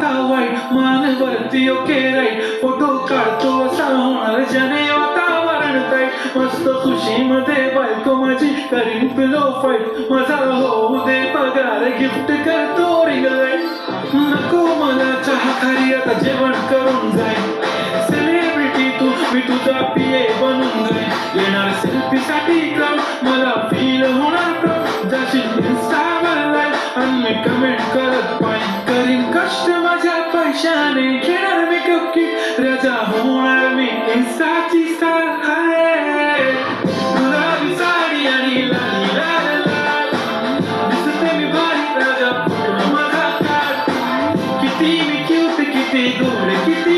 आता वाईट मान वरती ओके राईट फोटो काढतो असा होणार ज्याने वातावरण ताईट मस्त खुशीमध्ये बायको माझी करीन पिलो फाईट माझा होऊ दे पगार गिफ्ट करतो रिंग लाईट नको मला चहा खारी आता जेवण करून जाईल सेलिब्रिटी तू मी तुझा पिये बनून जाईल येणार सेल्फी साठी क्राऊड मला फील होणार प्राऊड जाशील इंस्टावर लाईव्ह आणि मी कमेंट करत पाहिजे करीन कष्ट माझ्या पैशाने घेणार मी कपकिट राजा होणार मी इंस्टाची स्टार आहे गुलाबी साडी आणि लाली लाल लाल दिसते मी भारी राजा फोटो माझा काढ किती मी क्यूट किती गोड किती